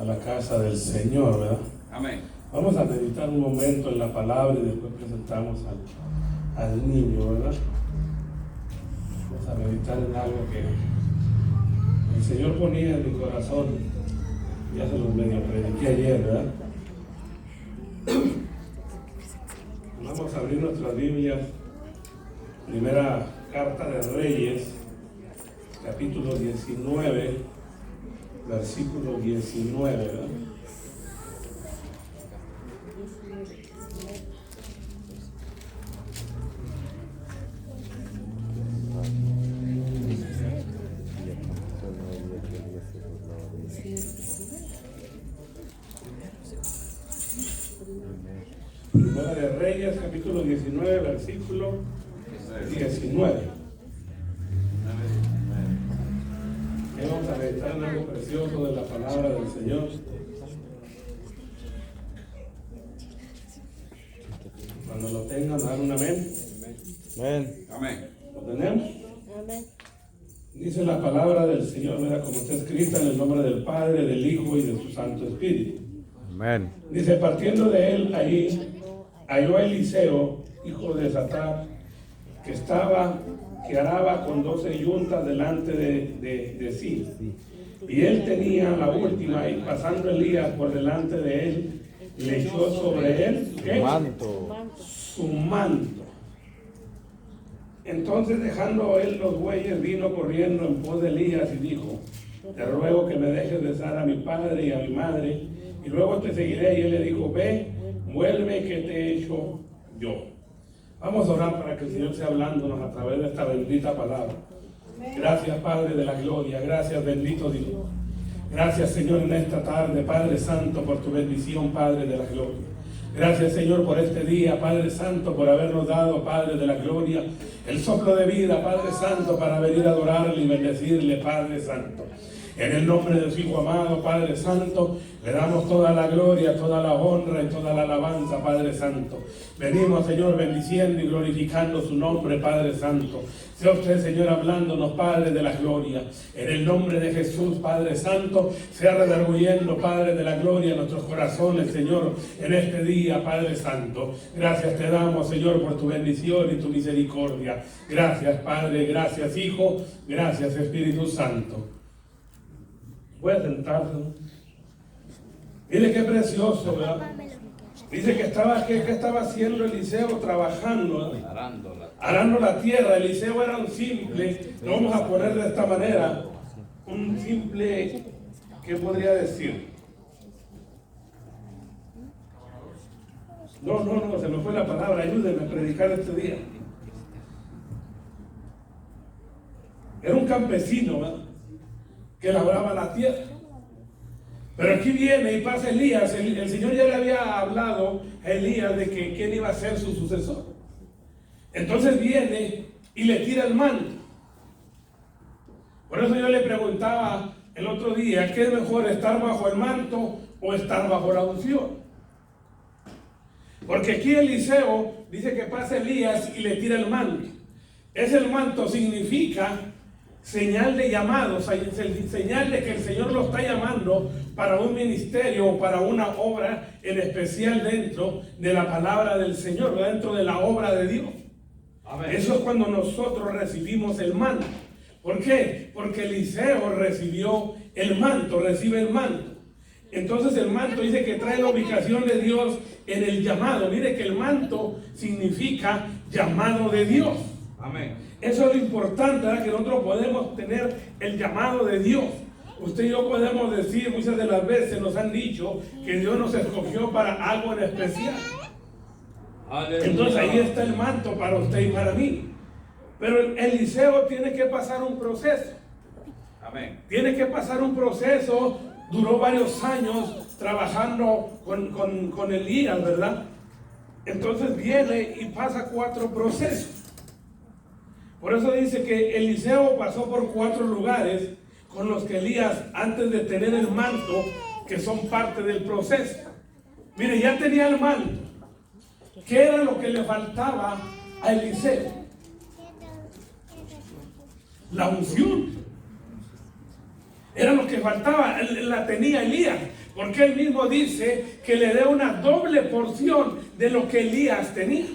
a la casa del Señor, ¿verdad? Amén. Vamos a meditar un momento en la palabra y después presentamos al niño, ¿verdad? Vamos a meditar en algo que el Señor ponía en mi corazón. Ya se los medio prediqué ayer, ¿verdad? Vamos a abrir nuestras Biblias. Primera carta de Reyes, capítulo 19, versículo 19, ¿verdad? Primera de Reyes, capítulo 19, versículo 19. Y vamos a meditar en algo precioso de la palabra del Señor. Cuando lo tengan, dar un amén. Amén. Amén. ¿Lo tenemos? Amén. Dice la palabra del Señor, ¿verdad? Como está escrita en el nombre del Padre, del Hijo y de su Santo Espíritu. Amén. Dice, partiendo de él allí, halló a Eliseo, hijo de Satar, que araba con 12 yuntas delante de sí. Y él tenía la última, y pasando Elías por delante de él, le echó sobre él, ¿qué? Su manto. Entonces, dejando él los bueyes, vino corriendo en pos de Elías y dijo: te ruego que me dejes besar a mi padre y a mi madre, y luego te seguiré. Y él le dijo: ve, vuelve, que te he hecho yo. Vamos a orar para que el Señor sea hablándonos a través de esta bendita palabra. Gracias, Padre de la gloria. Gracias, bendito Dios. Gracias, Señor, en esta tarde, Padre Santo, por tu bendición, Padre de la gloria. Gracias, Señor, por este día, Padre Santo, por habernos dado, Padre de la gloria, el soplo de vida, Padre Santo, para venir a adorarle y bendecirle, Padre Santo. En el nombre de su Hijo amado, Padre Santo, le damos toda la gloria, toda la honra y toda la alabanza, Padre Santo. Venimos, Señor, bendiciendo y glorificando su nombre, Padre Santo. Sea usted, Señor, hablándonos, Padre de la gloria. En el nombre de Jesús, Padre Santo, sea redarguyendo, Padre de la gloria, nuestros corazones, Señor, en este día, Padre Santo. Gracias te damos, Señor, por tu bendición y tu misericordia. Gracias, Padre, gracias, Hijo, gracias, Espíritu Santo. Voy a sentarse. Mire qué precioso, ¿verdad? Dice que ¿qué estaba haciendo Eliseo? Trabajando, ¿verdad? Arando la tierra. Eliseo era un simple, lo vamos a poner de esta manera, un simple, ¿qué podría decir? No, se me fue la palabra, ayúdenme a predicar este día. Era un campesino, ¿verdad?, que labraba la tierra. Pero aquí viene y pasa Elías. El Señor ya le había hablado a Elías de que quién iba a ser su sucesor. Entonces viene y le tira el manto. Por eso yo le preguntaba el otro día: ¿qué es mejor, estar bajo el manto o estar bajo la unción? Porque aquí Eliseo dice que pasa Elías y le tira el manto. El manto significa señal de llamado, señal de que el Señor lo está llamando para un ministerio o para una obra en especial dentro de la palabra del Señor, dentro de la obra de Dios. Amén. Eso es cuando nosotros recibimos el manto. ¿Por qué? Porque Eliseo recibió el manto, recibe el manto. Entonces el manto dice que trae la ubicación de Dios en el llamado. Mire que el manto significa llamado de Dios. Amén. Eso es lo importante, ¿verdad? Que nosotros podemos tener el llamado de Dios. Usted y yo podemos decir, muchas de las veces nos han dicho que Dios nos escogió para algo en especial. Aleluya. Entonces ahí está el manto para usted y para mí. Pero Eliseo tiene que pasar un proceso. Amén. Tiene que pasar un proceso. Duró varios años trabajando con Elías, ¿verdad? Entonces viene y pasa 4 procesos. Por eso dice que Eliseo pasó por 4 lugares con los que Elías, antes de tener el manto, que son parte del proceso. Mire, ya tenía el manto. ¿Qué era lo que le faltaba a Eliseo? La unción. Era lo que faltaba, la tenía Elías. Porque él mismo dice que le dé una doble porción de lo que Elías tenía.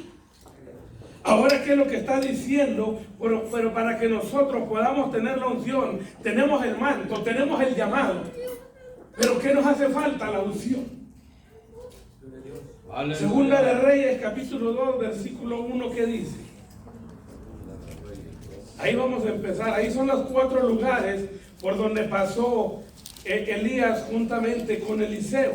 Ahora, ¿qué es lo que está diciendo? Pero para que nosotros podamos tener la unción, tenemos el manto, tenemos el llamado. Pero ¿qué nos hace falta? La unción. Segunda de Reyes, capítulo 2, versículo 1, ¿qué dice? Ahí vamos a empezar. Ahí son los 4 lugares por donde pasó Elías juntamente con Eliseo.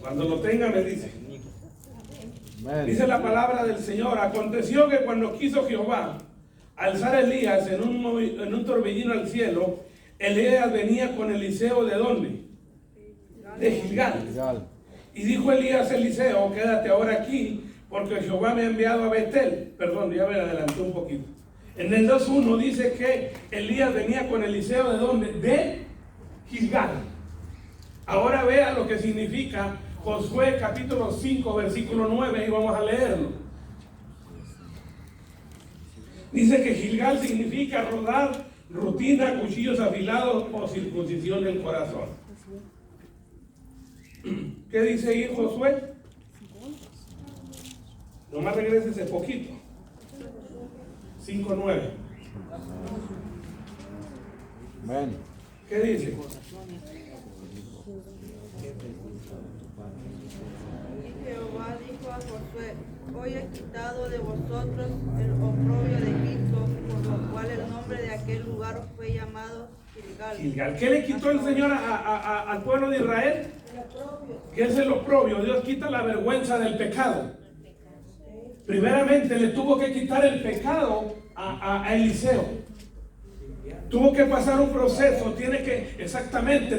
Cuando lo tenga me dice. Dice la palabra del Señor: aconteció que cuando quiso Jehová alzar a Elías en un torbellino al cielo, Elías venía con Eliseo ¿de dónde? De Gilgal. Y dijo Elías a Eliseo: quédate ahora aquí, porque Jehová me ha enviado a Betel. Perdón, ya me adelanté un poquito. En el 2:1 dice que Elías venía con Eliseo ¿de dónde? De Gilgal. Ahora vea lo que significa Josué capítulo 5 versículo 9 y vamos a leerlo. Dice que Gilgal significa rodar, rutina, cuchillos afilados o circuncisión del corazón. ¿Qué dice ahí Josué? Nomás regrese ese poquito. 5:9. ¿Qué dice? Y Jehová dijo a Josué: hoy he quitado de vosotros el oprobio de Egipto, por lo cual el nombre de aquel lugar fue llamado Gilgal. ¿Qué le quitó el Señor al pueblo de Israel? ¿Qué es el oprobio? Dios quita la vergüenza del pecado. Primeramente le tuvo que quitar el pecado a Eliseo. Tuvo que pasar un proceso,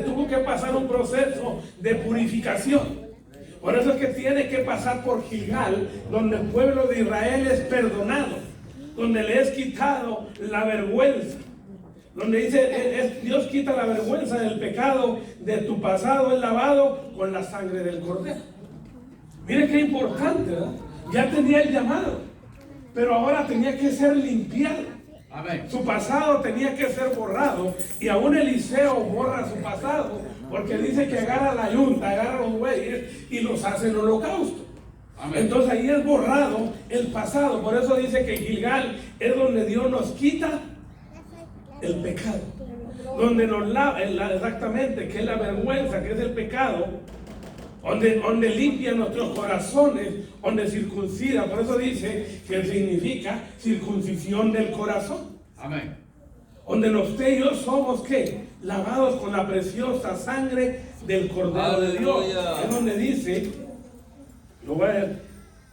tuvo que pasar un proceso de purificación. Por eso es que tiene que pasar por Gilgal, donde el pueblo de Israel es perdonado, donde le es quitado la vergüenza, donde dice, Dios quita la vergüenza del pecado de tu pasado, es lavado con la sangre del cordero. Mire qué importante, ¿verdad? Ya tenía el llamado, pero ahora tenía que ser limpiado. Amén. Su pasado tenía que ser borrado, y aún Eliseo borra su pasado, porque dice que agarra la yunta, agarra los bueyes y los hace en holocausto. Amén. Entonces ahí es borrado el pasado. Por eso dice que Gilgal es donde Dios nos quita el pecado, donde nos lava, exactamente, que es la vergüenza, que es el pecado, donde limpia nuestros corazones, donde circuncida. Por eso dice que significa circuncisión del corazón. Amén. Donde usted y yo somos, ¿qué? Lavados con la preciosa sangre del Cordero de Dios. Es donde dice, lo voy a leer: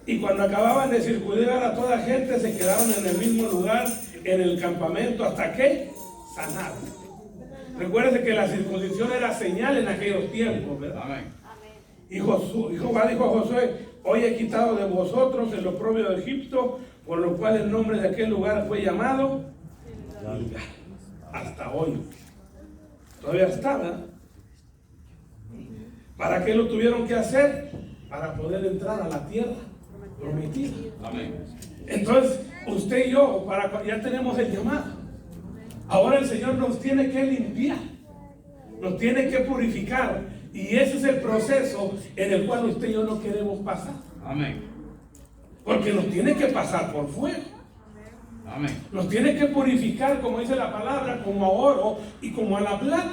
y cuando acababan de circuncidar a toda gente, se quedaron en el mismo lugar, en el campamento, hasta que sanaron. Recuerde que la circuncisión era señal en aquellos tiempos, ¿verdad? Amén. Y Jehová dijo a Josué: hoy he quitado de vosotros el oprobio de Egipto, por lo cual el nombre de aquel lugar fue llamado Gilgal. Hasta hoy. Todavía está, ¿verdad? ¿Para qué lo tuvieron que hacer? Para poder entrar a la tierra prometida. Amén. Entonces, usted y yo, ya tenemos el llamado. Ahora el Señor nos tiene que limpiar, nos tiene que purificar. Y ese es el proceso en el cual usted y yo no queremos pasar. Amén. Porque nos tiene que pasar por fuego. Amén. Nos tiene que purificar, como dice la palabra, como a oro y como a la plata.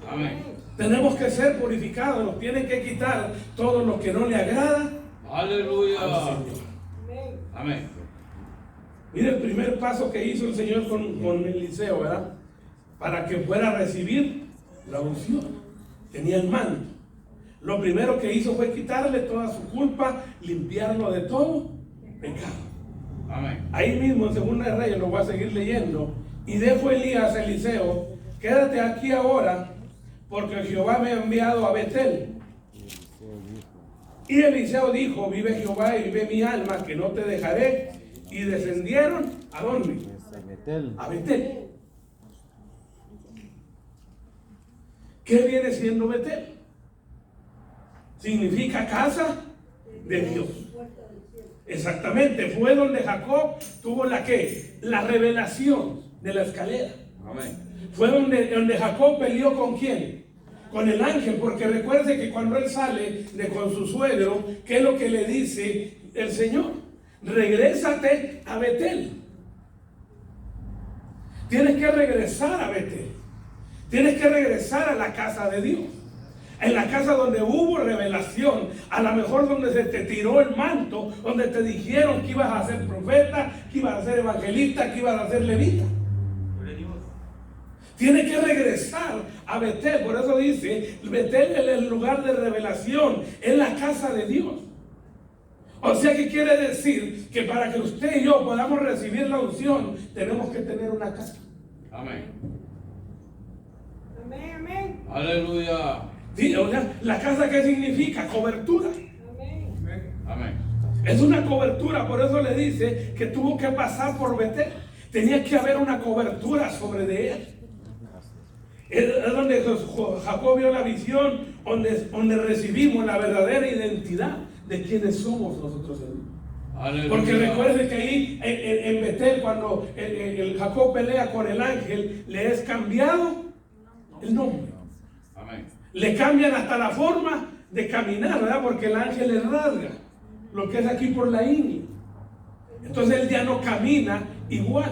Amén. Tenemos que ser purificados, nos tiene que quitar todo lo que no le agrada. Aleluya. Al Señor. Amén. Mire el primer paso que hizo el Señor con Eliseo, ¿verdad? Para que pueda recibir la unción. Tenía el manto. Lo primero que hizo fue quitarle toda su culpa, limpiarlo de todo pecado. Amén. Ahí mismo en Segunda de Reyes, lo voy a seguir leyendo. Y dijo Elías a Eliseo: quédate aquí ahora, porque Jehová me ha enviado a Betel. Y Eliseo dijo: vive Jehová y vive mi alma, que no te dejaré. Y descendieron, ¿a dónde? A Betel. ¿Qué viene siendo Betel? Significa casa de Dios. Exactamente, fue donde Jacob tuvo la revelación de la escalera. Amén. Fue donde Jacob peleó ¿con quién? Con el ángel, porque recuerde que cuando él sale con su suegro, ¿qué es lo que le dice el Señor? Regrésate a Betel. Tienes que regresar a Betel. Tienes que regresar a la casa de Dios. En la casa donde hubo revelación, a lo mejor donde se te tiró el manto, donde te dijeron que ibas a ser profeta, que ibas a ser evangelista, que ibas a ser levita. Tiene que regresar a Betel. Por eso dice, Betel es el lugar de revelación, es la casa de Dios. O sea que quiere decir que para que usted y yo podamos recibir la unción, tenemos que tener una casa. Amén. Amén, amén. Aleluya. Sí, o sea, la casa, ¿qué significa? Cobertura. Amén. Amén. Es una cobertura, por eso le dice que tuvo que pasar por Betel. Tenía que haber una cobertura sobre de él. Es donde Jacob vio la visión, donde recibimos la verdadera identidad de quienes somos nosotros en Dios. Aleluya. Porque recuerde que ahí en Betel, cuando el Jacob pelea con el ángel, le es cambiado el nombre. Amén. Le cambian hasta la forma de caminar, ¿verdad? Porque el ángel le rasga lo que es aquí por la ingle. Entonces él ya no camina igual.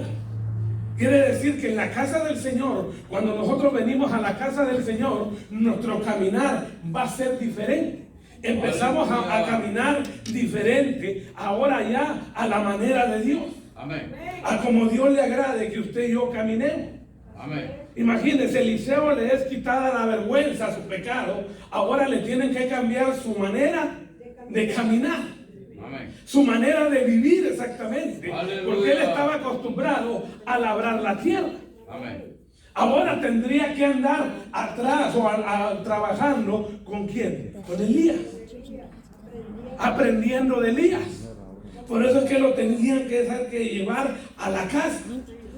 Quiere decir que en la casa del Señor, cuando nosotros venimos a la casa del Señor, nuestro caminar va a ser diferente. Empezamos a caminar diferente, ahora ya a la manera de Dios. Amén. A como Dios le agrade que usted y yo caminemos. Amén. Imagínense, Eliseo le es quitada la vergüenza, su pecado. Ahora le tienen que cambiar su manera de caminar. Amén. Su manera de vivir exactamente. Aleluya. Porque él estaba acostumbrado a labrar la tierra. Amén. Ahora tendría que andar atrás o trabajando ¿con quién? Con Elías. Aprendiendo de Elías. Por eso es que lo tenían que llevar a la casa.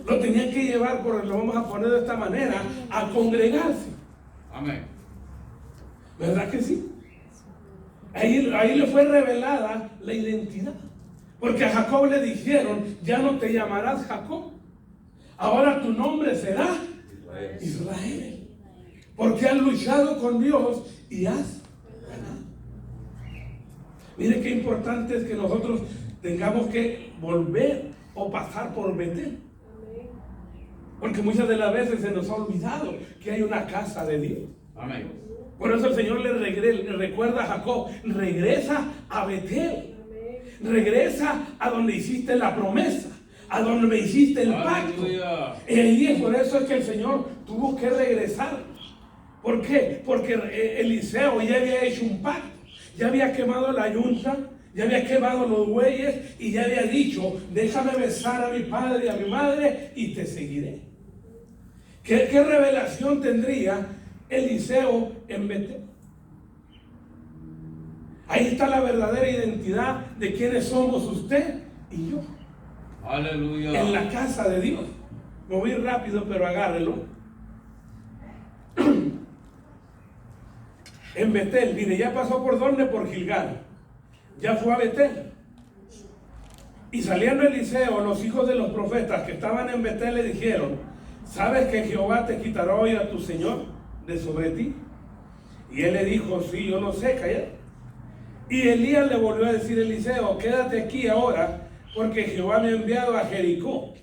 Lo tenían que llevar, lo vamos a poner de esta manera, a congregarse. Amén. ¿Verdad que sí? Ahí le fue revelada la identidad. Porque a Jacob le dijeron, ya no te llamarás Jacob. Ahora tu nombre será Israel. Porque has luchado con Dios y has ganado. Mire qué importante es que nosotros tengamos que volver o pasar por Betel. Porque muchas de las veces se nos ha olvidado que hay una casa de Dios. Amén. Por eso el Señor le recuerda a Jacob, regresa a Betel. Regresa a donde hiciste la promesa, a donde me hiciste el pacto. Aleluya. Y por eso es que el Señor tuvo que regresar. ¿Por qué? Porque Eliseo ya había hecho un pacto. Ya había quemado la yunta, ya había quemado los bueyes y ya había dicho, déjame besar a mi padre y a mi madre y te seguiré. ¿Qué revelación tendría Eliseo en Betel? Ahí está la verdadera identidad de quiénes somos usted y yo. Aleluya. En la casa de Dios. Me voy rápido, pero agárrelo. En Betel, mire, ya pasó por dónde, por Gilgal. Ya fue a Betel. Y saliendo Eliseo, los hijos de los profetas que estaban en Betel le dijeron, ¿sabes que Jehová te quitará hoy a tu Señor de sobre ti? Y él le dijo, sí, yo lo sé, calla. Y Elías le volvió a decir a Eliseo, quédate aquí ahora, porque Jehová me ha enviado a Jericó.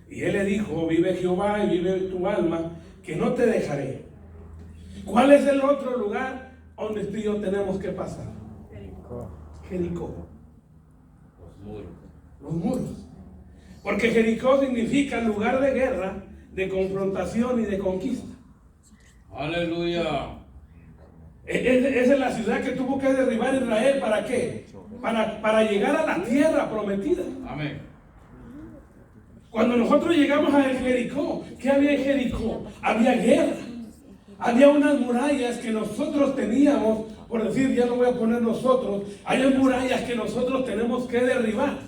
Y él le dijo, vive Jehová y vive tu alma, que no te dejaré. ¿Cuál es el otro lugar donde tú y yo tenemos que pasar? Jericó. Los muros. Los muros. Porque Jericó significa lugar de guerra, de confrontación y de conquista. Aleluya. Esa es la ciudad que tuvo que derribar Israel. ¿Para qué? Para llegar a la tierra prometida. Amén. Cuando nosotros llegamos a Jericó, ¿qué había en Jericó? Había guerra. Había unas murallas que nosotros teníamos, por decir, ya lo voy a poner nosotros, hay murallas que nosotros tenemos que derribar.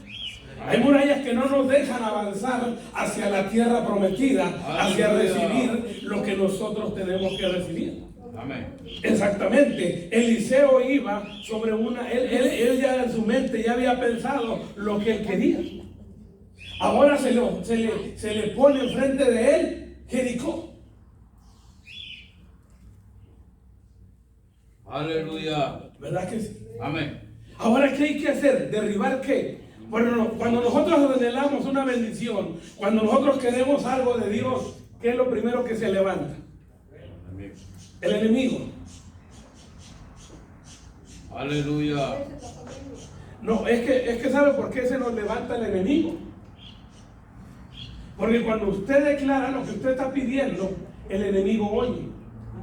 Hay murallas que no nos dejan avanzar hacia la tierra prometida, hacia recibir lo que nosotros tenemos que recibir. Amén. Exactamente. Eliseo iba sobre él ya en su mente ya había pensado lo que él quería. Ahora se le pone enfrente de él Jericó. Aleluya. ¿Verdad que sí? Amén. Ahora, ¿qué hay que hacer? ¿Derribar qué? Bueno, cuando nosotros anhelamos una bendición, cuando nosotros queremos algo de Dios, ¿qué es lo primero que se levanta? El enemigo. Aleluya. No, es que ¿sabe por qué se nos levanta el enemigo? Porque cuando usted declara lo que usted está pidiendo, el enemigo oye.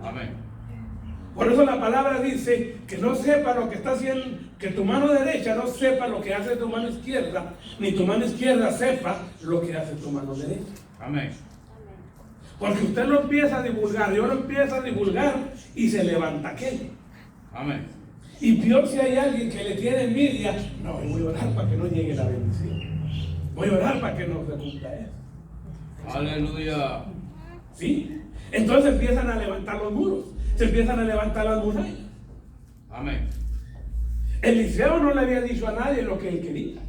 Amén. Por eso la palabra dice que no sepa lo que está haciendo, que tu mano derecha no sepa lo que hace tu mano izquierda, ni tu mano izquierda sepa lo que hace tu mano derecha. Amén. Porque usted lo empieza a divulgar, Dios lo empieza a divulgar y se levanta aquel. Amén. Y peor si hay alguien que le tiene envidia, no, voy a orar para que no llegue la bendición. Voy a orar para que no se cumpla eso. Aleluya. ¿Sí? Entonces empiezan a levantar los muros, se empiezan a levantar las murallas. Amén. Eliseo no le había dicho a nadie lo que él quería.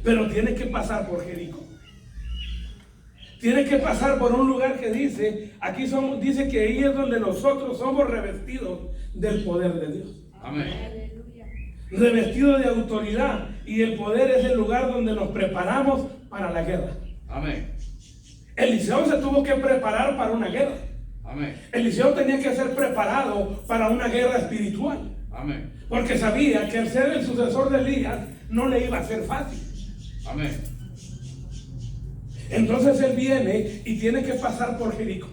Pero tiene que pasar por Jericó. Tiene que pasar por un lugar que dice, dice que ahí es donde nosotros somos revestidos del poder de Dios. Amén. Revestidos de autoridad. Y el poder es el lugar donde nos preparamos para la guerra. Amén. Eliseo se tuvo que preparar para una guerra. Amén. Eliseo tenía que ser preparado para una guerra espiritual. Amén. Porque sabía que el ser el sucesor de Elías no le iba a ser fácil. Amén. Entonces él viene y tiene que pasar por Jericó.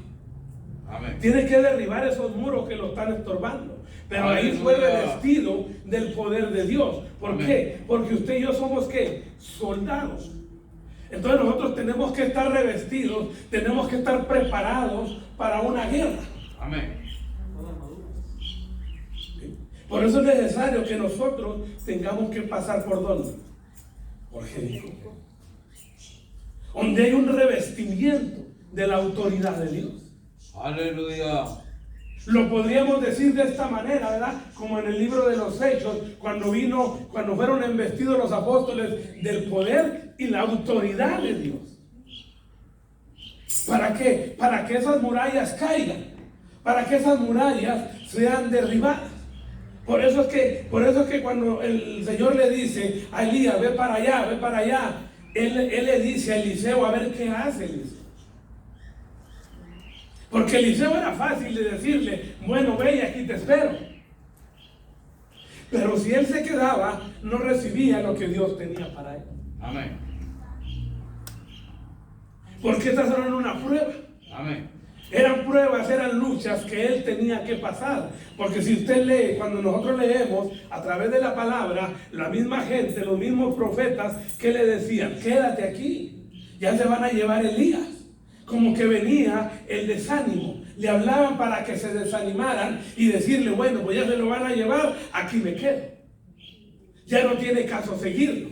Amén. Tiene que derribar esos muros que lo están estorbando. Pero ahí fue revestido del poder de Dios. ¿Por Amén. qué? Porque usted y yo somos ¿qué? Soldados. Entonces nosotros tenemos que estar revestidos, tenemos que estar preparados para una guerra. Amén. Por eso es necesario que nosotros tengamos que pasar por ¿dónde? Por Jericó. Donde hay un revestimiento de la autoridad de Dios. Aleluya. Lo podríamos decir de esta manera, ¿verdad? Como en el libro de los Hechos, cuando fueron investidos los apóstoles del poder y la autoridad de Dios. ¿Para qué? Para que esas murallas caigan, para que esas murallas sean derribadas. Por eso es que cuando el Señor le dice a Elías, ve para allá, él le dice a Eliseo, a ver qué hace Eliseo. Porque Eliseo era fácil de decirle, bueno, ve y aquí te espero. Pero si él se quedaba, no recibía lo que Dios tenía para él. Amén. Porque estas eran una prueba. Amén. Eran pruebas, eran luchas que él tenía que pasar. Porque si usted lee, cuando nosotros leemos a través de la palabra, la misma gente, los mismos profetas, que le decían, quédate aquí, ya se van a llevar Elías. Como que venía el desánimo. Le hablaban para que se desanimaran y decirle, bueno, pues ya se lo van a llevar, aquí me quedo. Ya no tiene caso seguirlo.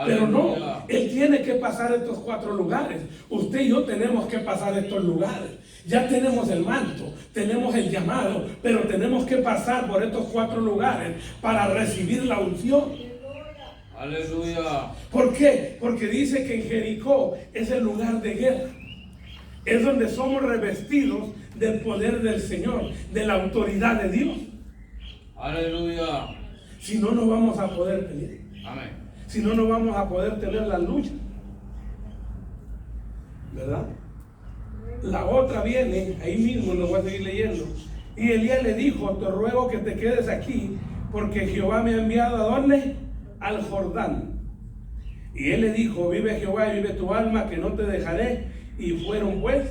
Pero no, él tiene que pasar estos 4 lugares. Usted y yo tenemos que pasar estos lugares. Ya tenemos el manto, tenemos el llamado, pero tenemos que pasar por estos 4 lugares para recibir la unción. Aleluya. ¿Por qué? Porque dice que en Jericó es el lugar de guerra. Es donde somos revestidos del poder del Señor, de la autoridad de Dios. Aleluya. Si no, no vamos a poder pelear. Amén. Si no, no vamos a poder tener la lucha. ¿Verdad? La otra viene, ahí mismo lo voy a seguir leyendo. Y Elías le dijo, te ruego que te quedes aquí, porque Jehová me ha enviado ¿a dónde? Al Jordán. Y él le dijo, vive Jehová y vive tu alma, que no te dejaré. Y fueron pues,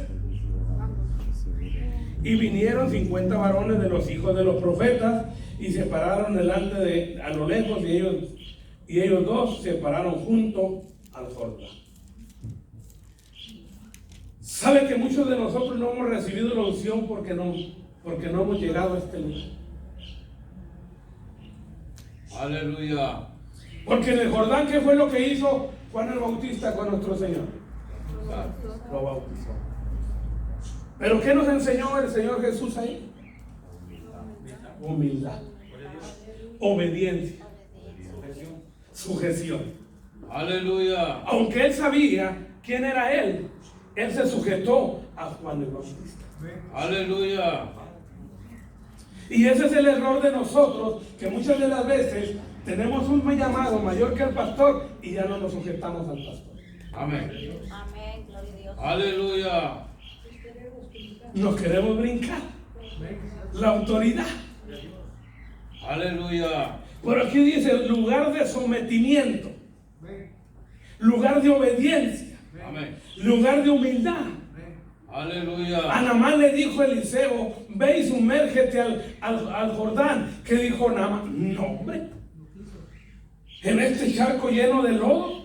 y vinieron 50 varones de los hijos de los profetas, y se pararon delante a lo lejos, y ellos 2 se pararon junto al Jordán. ¿Sabe que muchos de nosotros no hemos recibido la unción porque no hemos llegado a este lugar? Aleluya. Porque en el Jordán, ¿qué fue lo que hizo Juan el Bautista con nuestro Señor? Lo bautizó. Pero ¿qué nos enseñó el Señor Jesús ahí? Humildad, obediencia, sujeción. Aleluya. Aunque él sabía quién era él se sujetó a Juan el Bautista. Aleluya. Y ese es el error de nosotros, que muchas de las veces tenemos un llamado mayor que el pastor y ya no nos sujetamos al pastor. Amén. Amén, gloria a Dios. Aleluya. Nos queremos brincar la autoridad. Aleluya. Pero aquí dice lugar de sometimiento, lugar de obediencia, Amén. lugar de humildad. Aleluya. A Naamán le dijo Eliseo, ve y sumérgete al Jordán. ¿Qué dijo Naamán? No, hombre, en este charco lleno de lodo.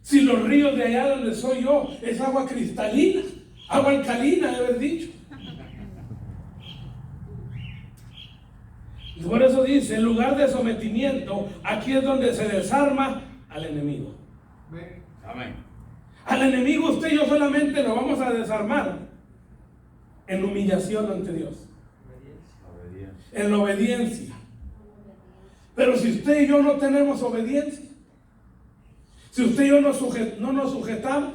Si los ríos de allá donde soy yo es agua cristalina, agua alcalina, de haber dicho. Y por eso dice, en lugar de sometimiento, aquí es donde se desarma al enemigo. Amén. Al enemigo usted y yo solamente lo vamos a desarmar en humillación ante Dios, en la obediencia. Pero si usted y yo no tenemos obediencia, si usted y yo no nos sujetamos,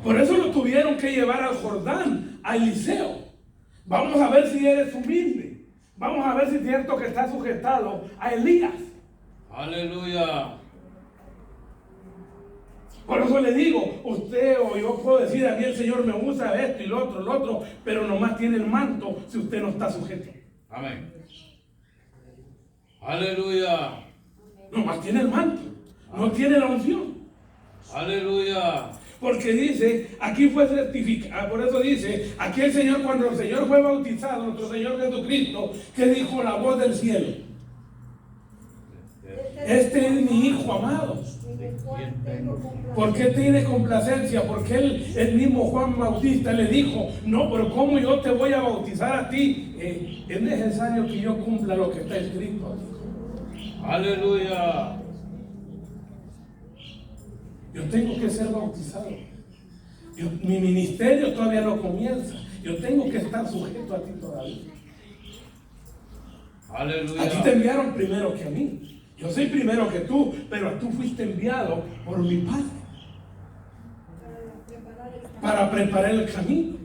por eso lo tuvieron que llevar al Jordán, a Eliseo. Vamos a ver si eres humilde. Vamos a ver si es cierto que está sujetado a Elías. Aleluya. Por eso le digo, usted o yo puedo decir, a mí el Señor me usa esto y lo otro, pero nomás tiene el manto si usted no está sujeto. Amén. Aleluya. Nomás tiene el manto, no tiene la unción. Aleluya. Porque dice, aquí fue certificado, por eso dice, aquí el Señor, cuando el Señor fue bautizado, nuestro Señor Jesucristo, que dijo la voz del cielo: este es mi Hijo amado. ¿Por qué tiene complacencia? Porque el mismo Juan Bautista le dijo, no, pero ¿cómo yo te voy a bautizar a ti? Es necesario que yo cumpla lo que está escrito. Aleluya. Yo tengo que ser bautizado. Mi ministerio todavía no comienza. Yo tengo que estar sujeto a ti todavía. Aleluya. A ti te enviaron primero que a mí. Yo soy primero que tú, pero tú fuiste enviado por mi Padre para preparar el camino.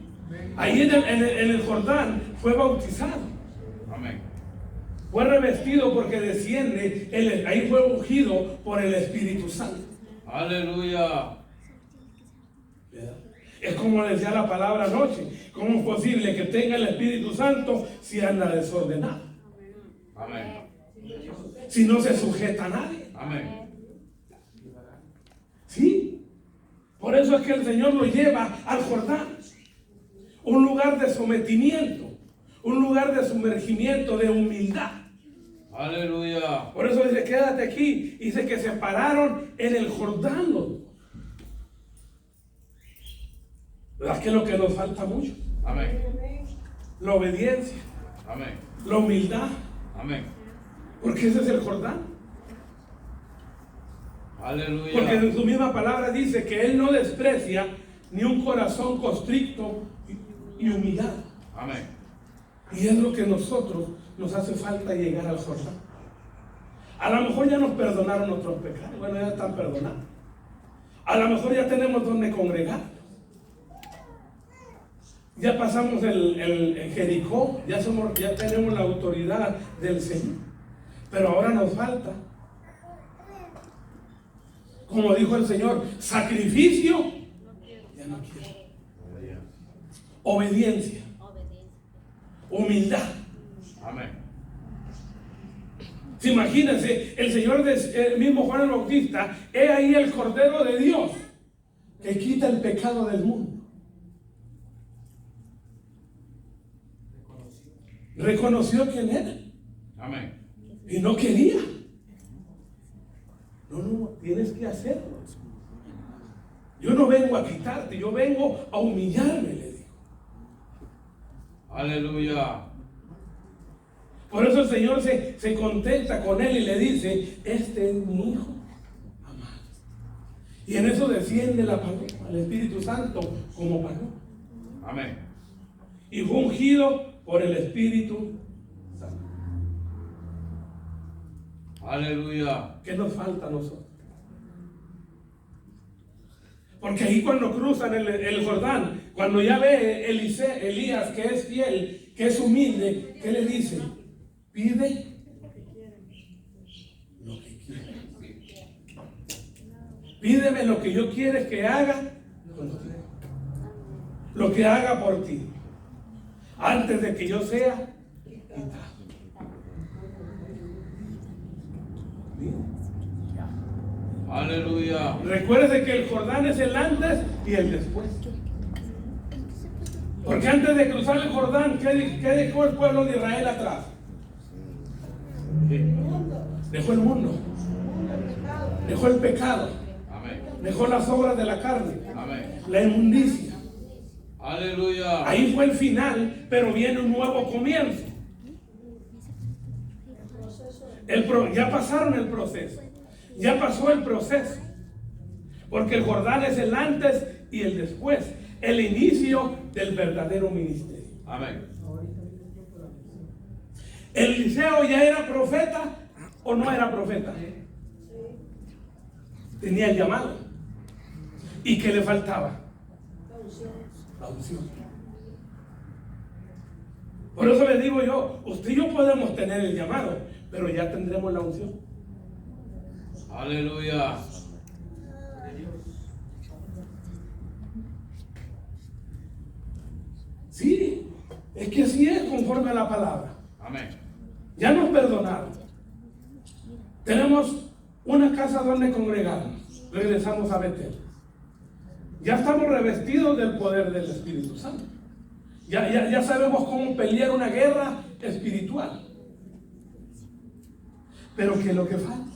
Ahí en el Jordán fue bautizado. Amén. Fue revestido porque desciende, ahí fue ungido por el Espíritu Santo. Aleluya. Es como decía la palabra anoche. ¿Cómo es posible que tenga el Espíritu Santo si anda desordenado? Amén. Si no se sujeta a nadie. Amén. Sí. Por eso es que el Señor lo lleva al Jordán. Un lugar de sometimiento. Un lugar de sumergimiento, de humildad. Aleluya. Por eso dice, quédate aquí. Dice que se pararon en el Jordán. ¿Verdad que es lo que nos falta mucho? Amén. La obediencia, Amén. la humildad. Amén. Porque ese es el Jordán. Aleluya. Porque en su misma palabra dice que Él no desprecia ni un corazón constricto y humillado. Amén. Y es lo que nosotros nos hace falta, llegar al Jordán. A lo mejor ya nos perdonaron nuestros pecados. Bueno, ya están perdonados. A lo mejor ya tenemos donde congregar. Ya pasamos el Jericó. Ya tenemos la autoridad del Señor. Pero ahora nos falta, como dijo el Señor, sacrificio. Ya no quiero. Obediencia. Humildad. Amén. Imagínense, el mismo Juan el Bautista, he ahí el Cordero de Dios que quita el pecado del mundo. Reconoció quién era. Amén. Y no quería. No, tienes que hacerlo. Yo no vengo a quitarte, yo vengo a humillarme, le dijo. Aleluya. Por eso el Señor se contenta con él y le dice, este es mi Hijo amado. Y en eso desciende la paloma, el Espíritu Santo como paloma. Amén. Y fue ungido por el Espíritu Santo. Aleluya. ¿Qué nos falta a nosotros? Porque ahí cuando cruzan el Jordán, cuando ya ve Elías que es fiel, que es humilde, ¿qué le dice? Pide lo que quieras. Pídeme lo que yo quieres que haga contigo. Lo que haga por ti. Antes de que yo sea quitado. Aleluya. Recuerde que el Jordán es el antes y el después. Porque antes de cruzar el Jordán, ¿qué dejó el pueblo de Israel atrás? Dejó el mundo. Dejó el pecado. Amén. Dejó las obras de la carne. Amén. La inmundicia. Aleluya. Ahí fue el final, pero viene un nuevo comienzo. Ya pasaron el proceso. Ya pasó el proceso. Porque el Jordán es el antes y el después. El inicio del verdadero ministerio. Amén. ¿Eliseo ya era profeta o no era profeta? Tenía el llamado. ¿Y qué le faltaba? La unción. Por eso les digo yo, usted y yo podemos tener el llamado, pero ya tendremos la unción. Aleluya. Sí, es que así es conforme a la palabra. Amén. Ya nos perdonaron. Tenemos una casa donde congregarnos. Regresamos a Betel. Ya estamos revestidos del poder del Espíritu Santo. Ya sabemos cómo pelear una guerra espiritual. Pero ¿qué es lo que falta?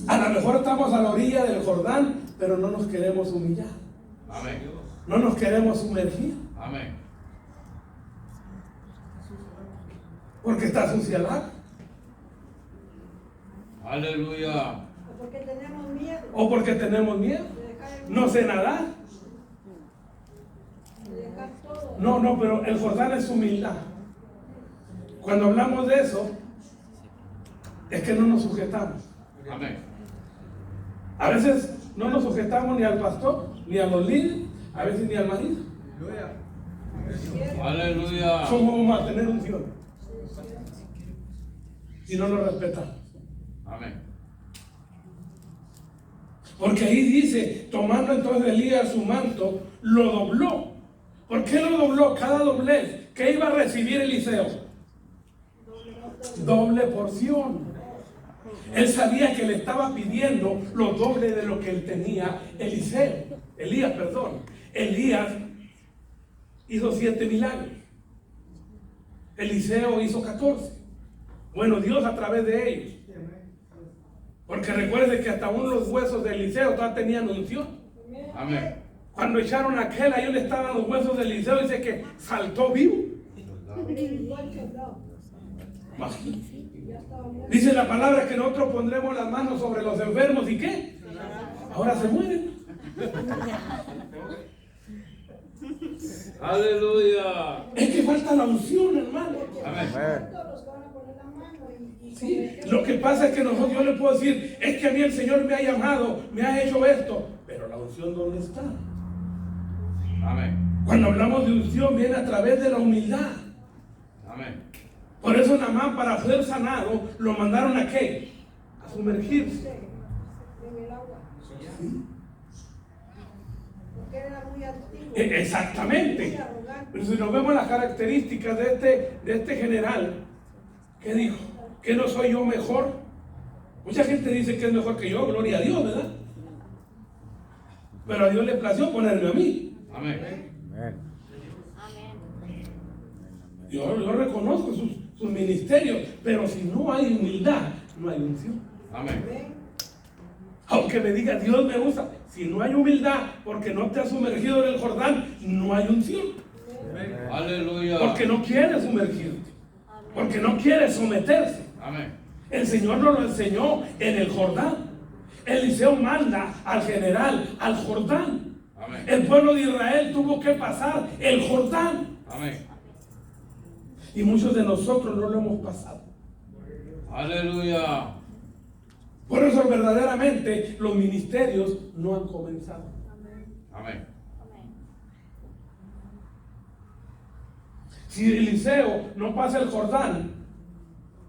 A lo mejor estamos a la orilla del Jordán, pero no nos queremos humillar. Amén. No nos queremos sumergir. Amén. Porque está sucia el agua. Aleluya. Porque tenemos miedo. O porque tenemos miedo. No sé nadar. No, pero el Jordán es humildad. Cuando hablamos de eso, es que no nos sujetamos. Amén. A veces no nos sujetamos ni al pastor, ni a los líderes, a veces ni al marido. Aleluya. ¿Cómo vamos a tener unción si no nos respetamos? Amén. Porque ahí dice, tomando entonces Elías su manto, lo dobló. ¿Por qué lo dobló? Cada doblez, ¿qué iba a recibir Eliseo? Doble porción. Él sabía que le estaba pidiendo lo doble de lo que él tenía Elías. Elías hizo 7 milagros. Eliseo hizo 14. Bueno, Dios a través de ellos. Porque recuerde que hasta aún los huesos de Eliseo todavía tenían unción. Amén. Cuando echaron a aquel, a ellos le estaban los huesos de Eliseo, dice que saltó vivo. Imagínate. Dice la palabra que nosotros pondremos las manos sobre los enfermos y ¿qué? Ahora se mueren. Aleluya. Es que falta la unción, hermano. Amén. Sí, lo que pasa es que yo le puedo decir, es que a mí el Señor me ha llamado, me ha hecho esto, pero la unción ¿dónde está? Amén. Cuando hablamos de unción viene a través de la humildad. Amén. Por eso Naamán, para ser sanado, lo mandaron ¿a qué? A sumergirse. En el agua. ¿Sí? Porque era muy antiguo. Exactamente. Pero si nos vemos las características de este general, ¿qué dijo? ¿Que no soy yo mejor? Mucha gente dice que es mejor que yo, gloria a Dios, ¿verdad? Pero a Dios le plació ponerme a mí. Amén. Yo reconozco sus ministerios, pero si no hay humildad, no hay unción. Amén. Aunque me diga Dios me usa, si no hay humildad, porque no te has sumergido en el Jordán, no hay unción. Aleluya. Porque no quiere sumergirte, porque no quiere someterse. Amén. El Señor nos lo enseñó en el Jordán. Eliseo manda al general al Jordán. Amén. El pueblo de Israel tuvo que pasar el Jordán. Amén. Y muchos de nosotros no lo hemos pasado. Aleluya. Por eso verdaderamente los ministerios no han comenzado. Amén. Si Eliseo no pasa el Jordán,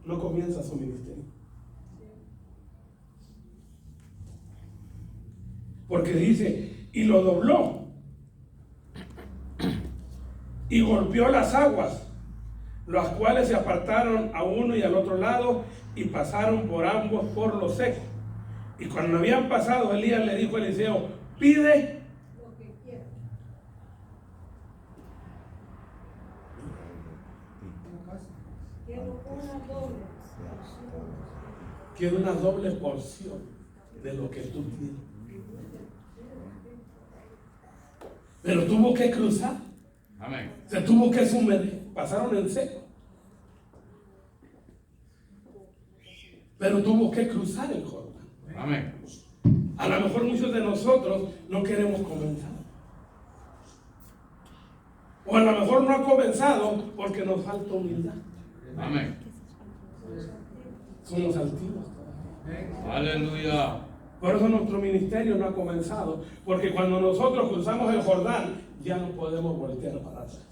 no comienza su ministerio. Porque dice, y lo dobló y golpeó las aguas, las cuales se apartaron a uno y al otro lado y pasaron por ambos por lo seco. Y cuando habían pasado, Elías le dijo a Eliseo, pide lo que quiera. quiero una doble porción de lo que tú tienes. Pero tuvo que cruzar. Amén. Se tuvo que sumergir. Pasaron en seco. Pero tuvo que cruzar el Jordán. Amén. A lo mejor muchos de nosotros no queremos comenzar. O a lo mejor no ha comenzado porque nos falta humildad. Amén. Somos altivos. Aleluya. Por eso nuestro ministerio no ha comenzado. Porque cuando nosotros cruzamos el Jordán, ya no podemos voltear para atrás.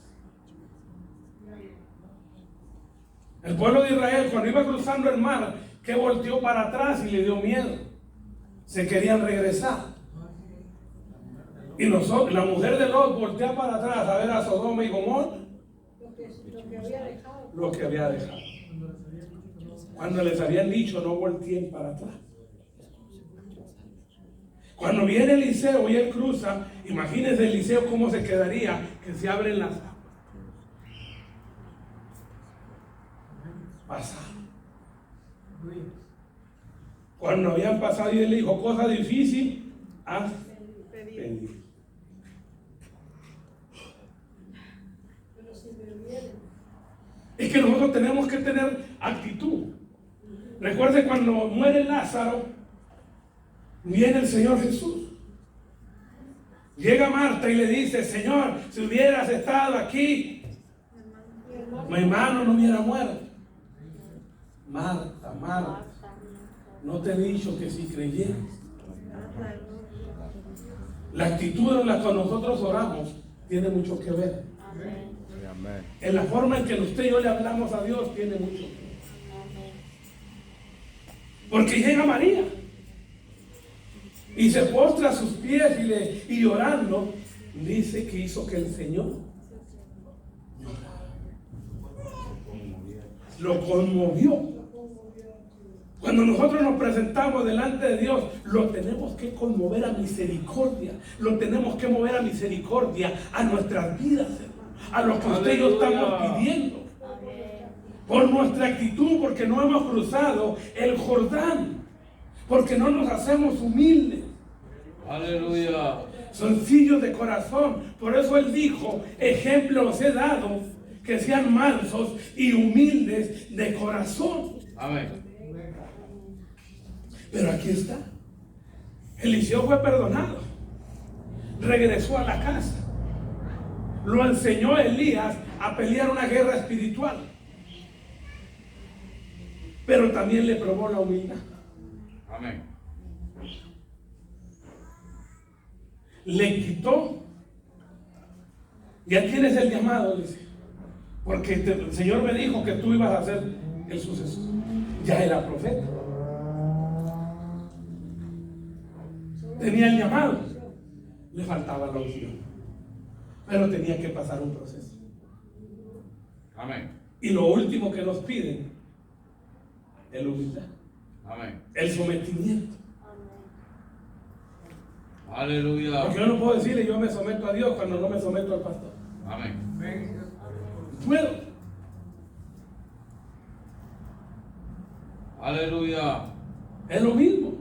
El pueblo de Israel, cuando iba cruzando el mar, que volteó para atrás y le dio miedo. Se querían regresar. Y nosotros, la mujer de Lot voltea para atrás a ver a Sodoma y Gomorra. Lo que había dejado. Lo que había dejado. Cuando les habían dicho no volteen para atrás. Cuando viene Eliseo y él cruza, imagínense Eliseo cómo se quedaría, que se abren las aguas. Pasaron. Cuando habían pasado y él le dijo, cosa difícil, haz pedir. Es que nosotros tenemos que tener actitud. Recuerde cuando muere Lázaro, viene el Señor Jesús. Llega Marta y le dice, Señor, si hubieras estado aquí, mi hermano no hubiera muerto. Marta, Marta, no te he dicho que si creyeras. La actitud en la que nosotros oramos tiene mucho que ver. En la forma en que usted y yo le hablamos a Dios tiene mucho que ver. Porque llega María y se postra a sus pies y llorando, dice que hizo que el Señor lo conmovió. Cuando nosotros nos presentamos delante de Dios, lo tenemos que conmover a misericordia. Lo tenemos que mover a misericordia a nuestras vidas, hermano, a lo que usted y yo estamos pidiendo. Por nuestra actitud, porque no hemos cruzado el Jordán, porque no nos hacemos humildes. Aleluya. Sencillos de corazón. Por eso Él dijo, ejemplo os he dado, que sean mansos y humildes de corazón. Amén. Pero aquí está. Eliseo fue perdonado. Regresó a la casa. Lo enseñó a Elías a pelear una guerra espiritual. Pero también le probó la humildad. Amén. Le quitó. Ya tienes el llamado, dice. Porque el Señor me dijo que tú ibas a ser el sucesor. Ya era profeta. Tenía el llamado. Le faltaba la unción. Pero tenía que pasar un proceso. Amén. Y lo último que nos piden es la humildad. Amén. El sometimiento. Aleluya. Porque yo no puedo decirle yo me someto a Dios cuando no me someto al pastor. Amén. Puedo. Aleluya. Es lo mismo.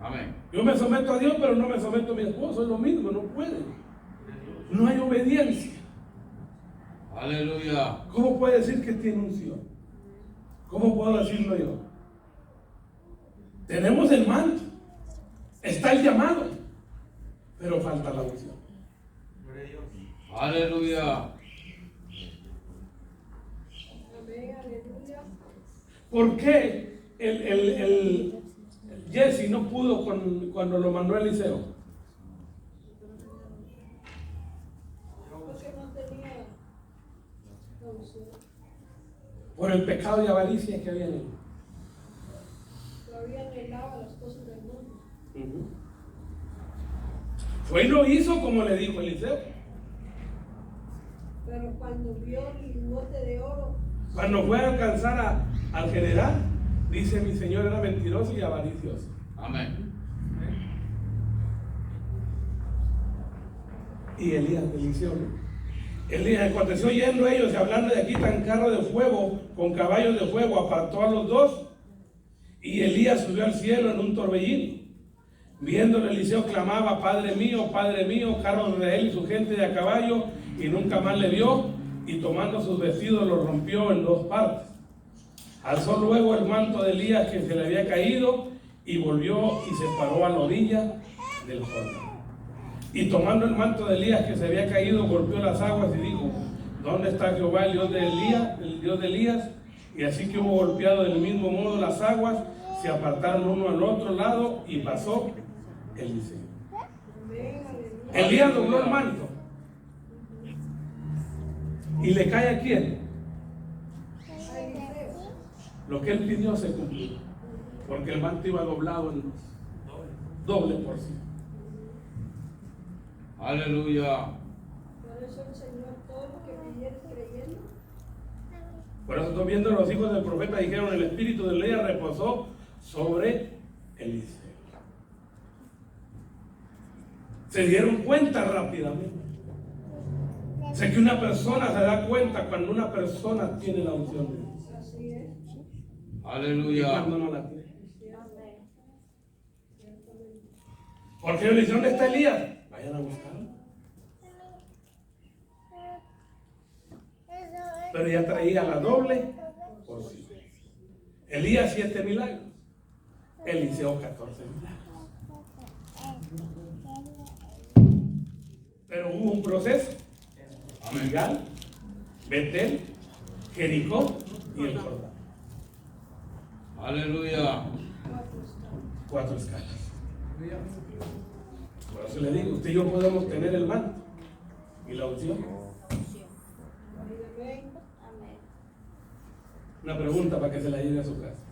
Amén. Yo me someto a Dios, pero no me someto a mi esposo. Es lo mismo, no puede. No hay obediencia. Aleluya. ¿Cómo puede decir que tiene unción? ¿Cómo puedo decirlo yo? Tenemos el manto, está el llamado, pero falta la unción. Aleluya. Amén, aleluya. ¿Por qué el Jesse no pudo cuando lo mandó Eliseo? Porque no tenía la unción. Por el pecado y avaricia que había en él. Todavía anhelaba las cosas del mundo. Fue y lo hizo como le dijo Eliseo. Pero cuando vio el lingote de oro, Cuando fue a alcanzar al general, dice: mi señor era mentiroso y avaricioso. Amén. Y Elías eligió, ¿no? Elías, aconteció yendo ellos y hablando de aquí tan carro de fuego, con caballos de fuego, apartó a los dos. Y Elías subió al cielo en un torbellino. Viéndole, Eliseo clamaba: Padre mío, carros de él y su gente de a caballo, y nunca más le vio, y tomando sus vestidos los rompió en dos partes. Alzó luego el manto de Elías que se le había caído, y volvió y se paró a la orilla del Jordán. Y tomando el manto de Elías que se había caído, golpeó las aguas y dijo: ¿dónde está Jehová, el Dios de Elías, Y así que hubo golpeado del mismo modo las aguas, se apartaron uno al otro lado, y pasó Eliseo. amén, aleluya. Elías dobló el manto. ¿Y le cae a quién? A Eliseo. Lo que él pidió se cumplió, porque el manto iba doblado en doble porción. Aleluya. Por eso el Señor, todo lo que pidieres creyendo, Por eso estoy viendo, los hijos del profeta dijeron: el espíritu de Elías reposó sobre Eliseo. Se dieron cuenta rápidamente. Sé que una persona se da cuenta cuando una persona tiene la unción de Dios así es. y Aleluya. cuando no la tiene. Porque yo le dije: ¿dónde está Elías? Vayan a buscarlo. Pero ya traía la doble porción. Elías 7 milagros, Eliseo 14 milagros. Pero hubo un proceso. Gilgal, Betel, Jericó y el Jordán. Aleluya. 4 escalas. Por eso le digo: usted y yo podemos tener el manto y la unción. Amén. Una pregunta para que se la lleve a su casa.